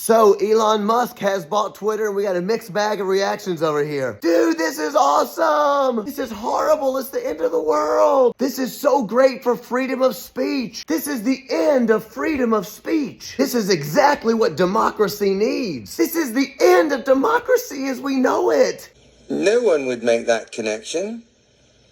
So Elon Musk has bought Twitter and we got a mixed bag of reactions over here. Dude, this is awesome. This is horrible. It's the end of the world. This is so great for freedom of speech. This is the end of freedom of speech. This is exactly what democracy needs. This is the end of democracy as we know it. No one would make that connection.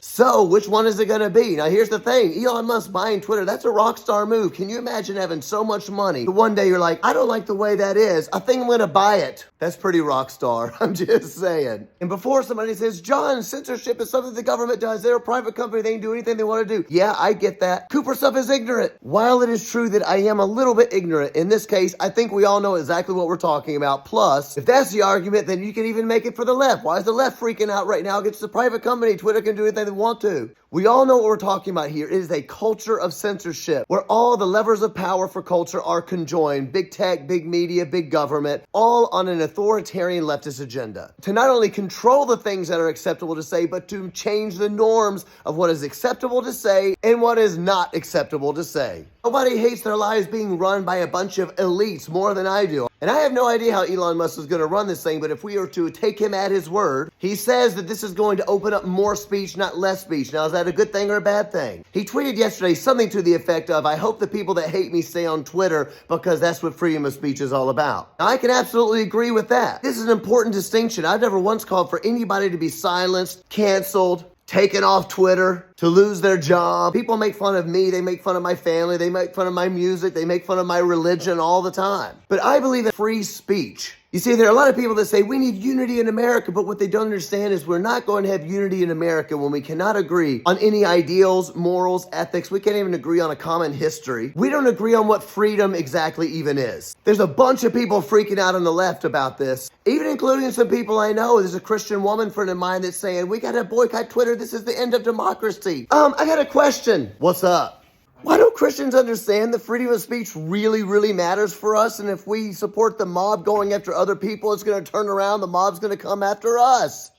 So, which one is it going to be? Now, here's the thing. Elon Musk buying Twitter, that's a rock star move. Can you imagine having so much money? One day you're like, I don't like the way that is. I think I'm going to buy it. That's pretty rock star. I'm just saying. And before somebody says, John, censorship is something the government does. They're a private company. They can do anything they want to do. Yeah, I get that. Cooper stuff is ignorant. While it is true that I am a little bit ignorant, in this case, I think we all know exactly what we're talking about. Plus, if that's the argument, then you can even make it for the left. Why is the left freaking out right now against the private company? Twitter can do anything they want to. We all know what we're talking about here. It is a culture of censorship where all the levers of power for culture are conjoined. Big tech, big media, big government, all on an authoritarian leftist agenda. To not only control the things that are acceptable to say, but to change the norms of what is acceptable to say and what is not acceptable to say. Nobody hates their lives being run by a bunch of elites more than I do. And I have no idea how Elon Musk is going to run this thing, but if we are to take him at his word, he says that this is going to open up more speech, not less speech. Now, is that a good thing or a bad thing? He tweeted yesterday something to the effect of, I hope the people that hate me stay on Twitter because that's what freedom of speech is all about. Now, I can absolutely agree with that. This is an important distinction. I've never once called for anybody to be silenced, canceled, taken off Twitter, to lose their job. People make fun of me, they make fun of my family, they make fun of my music, they make fun of my religion all the time. But I believe in free speech. You see, there are a lot of people that say we need unity in America, but what they don't understand is we're not going to have unity in America when we cannot agree on any ideals, morals, ethics. We can't even agree on a common history. We don't agree on what freedom exactly even is. There's a bunch of people freaking out on the left about this, even including some people I know. There's a Christian woman friend of mine that's saying, we got to boycott Twitter. This is the end of democracy. I got a question. What's up? Why don't Christians understand that freedom of speech really, really matters for us? And if we support the mob going after other people, it's going to turn around. The mob's going to come after us.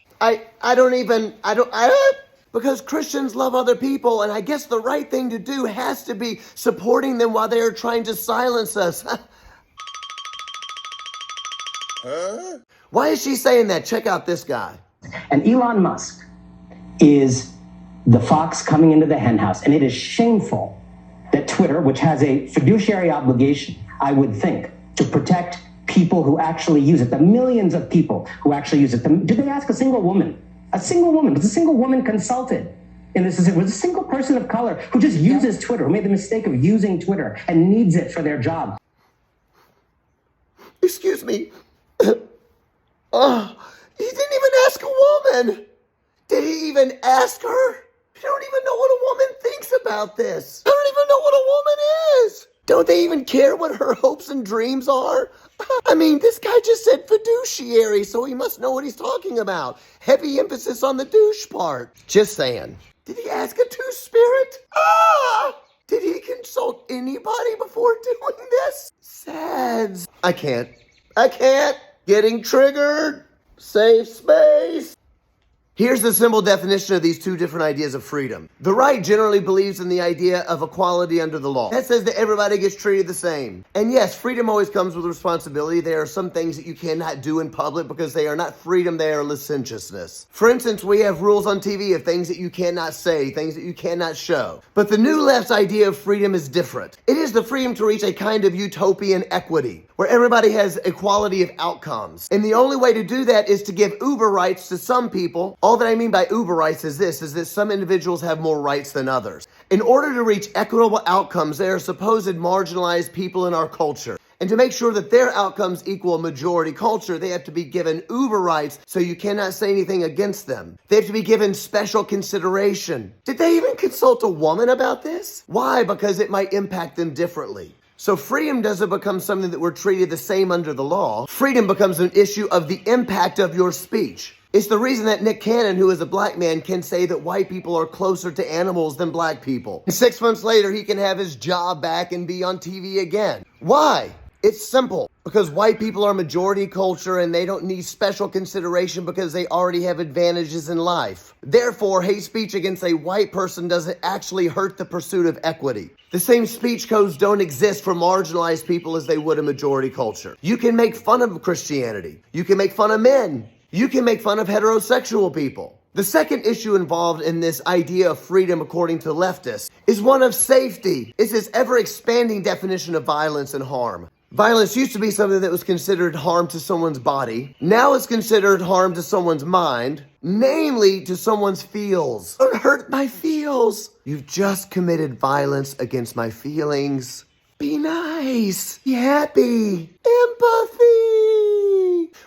Because Christians love other people. And I guess the right thing to do has to be supporting them while they are trying to silence us. Huh? Why is she saying that? Check out this guy. And Elon Musk is the fox coming into the henhouse. And it is shameful that Twitter, which has a fiduciary obligation, I would think, to protect people who actually use it, the millions of people who actually use it. Did they ask a single woman? A single woman. Was a single woman consulted in this? Was a single person of color who just uses Twitter, who made the mistake of using Twitter and needs it for their job? Excuse me. He didn't even ask a woman. Did he even ask her? I don't even know what a woman thinks about this. I don't even know what a woman is. Don't they even care what her hopes and dreams are? I mean, this guy just said fiduciary, so he must know what he's talking about. Heavy emphasis on the douche part. Just saying. Did he ask a two-spirit? Did he consult anybody before doing this? Sads. I can't. Getting triggered. Safe space. Here's the simple definition of these two different ideas of freedom. The right generally believes in the idea of equality under the law. That says that everybody gets treated the same. And yes, freedom always comes with responsibility. There are some things that you cannot do in public because they are not freedom, they are licentiousness. For instance, we have rules on TV of things that you cannot say, things that you cannot show. But the new left's idea of freedom is different. It is the freedom to reach a kind of utopian equity, where everybody has equality of outcomes. And the only way to do that is to give uber rights to some people. All that I mean by uber rights is this, is that some individuals have more rights than others. In order to reach equitable outcomes, there are supposed marginalized people in our culture. And to make sure that their outcomes equal majority culture, they have to be given uber rights, so you cannot say anything against them. They have to be given special consideration. Did they even consult a woman about this? Why? Because it might impact them differently. So freedom doesn't become something that we're treated the same under the law. Freedom becomes an issue of the impact of your speech. It's the reason that Nick Cannon, who is a black man, can say that white people are closer to animals than black people. And 6 months later, he can have his job back and be on TV again. Why? It's simple, because white people are majority culture and they don't need special consideration because they already have advantages in life. Therefore, hate speech against a white person doesn't actually hurt the pursuit of equity. The same speech codes don't exist for marginalized people as they would in majority culture. You can make fun of Christianity. You can make fun of men. You can make fun of heterosexual people. The second issue involved in this idea of freedom, according to leftists, is one of safety. It's this ever-expanding definition of violence and harm. Violence used to be something that was considered harm to someone's body. Now it's considered harm to someone's mind, namely to someone's feels. Don't hurt my feels. You've just committed violence against my feelings. Be nice. Be happy. Empathy.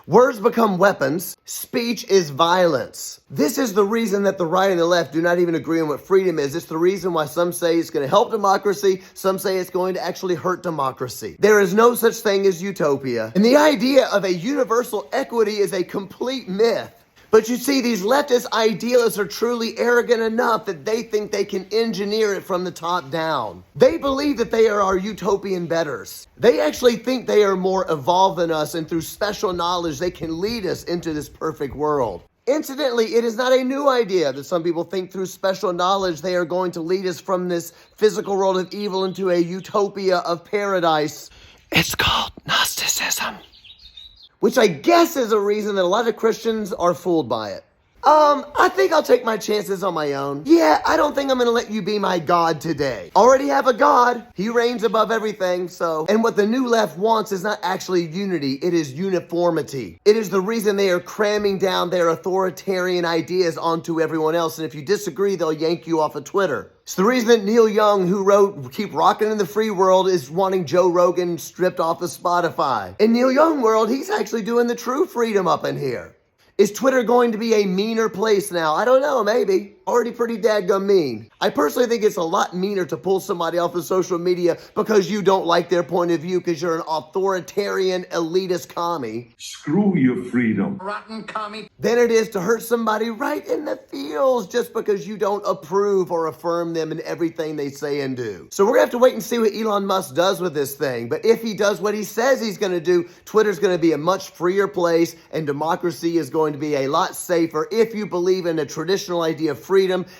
Words become weapons. Speech is violence. This is the reason that the right and the left do not even agree on what freedom is. It's the reason why some say it's going to help democracy. Some say it's going to actually hurt democracy. There is no such thing as utopia. And the idea of a universal equity is a complete myth. But you see, these leftist idealists are truly arrogant enough that they think they can engineer it from the top down. They believe that they are our utopian betters. They actually think they are more evolved than us, and through special knowledge, they can lead us into this perfect world. Incidentally, it is not a new idea that some people think through special knowledge they are going to lead us from this physical world of evil into a utopia of paradise. It's called Gnosticism. Which I guess is a reason that a lot of Christians are fooled by it. I think I'll take my chances on my own. Yeah, I don't think I'm gonna let you be my God today. Already have a God. He reigns above everything, so. And what the new left wants is not actually unity, it is uniformity. It is the reason they are cramming down their authoritarian ideas onto everyone else, and if you disagree, they'll yank you off of Twitter. It's the reason that Neil Young, who wrote Keep Rockin' in the Free World, is wanting Joe Rogan stripped off of Spotify. In Neil Young world, he's actually doing the true freedom up in here. Is Twitter going to be a meaner place now? I don't know, maybe. Already pretty dadgum mean. I personally think it's a lot meaner to pull somebody off of social media because you don't like their point of view because you're an authoritarian elitist commie. Screw your freedom. Rotten commie. Than it is to hurt somebody right in the feels just because you don't approve or affirm them in everything they say and do. So we're gonna have to wait and see what Elon Musk does with this thing. But if he does what he says he's gonna do, Twitter's gonna be a much freer place and democracy is going to be a lot safer if you believe in a traditional idea of freedom,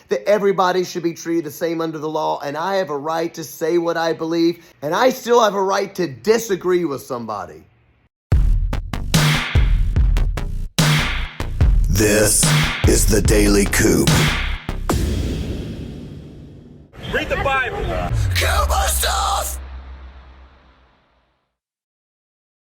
that everybody should be treated the same under the law, and I have a right to say what I believe, and I still have a right to disagree with somebody. This is the Daily Coop.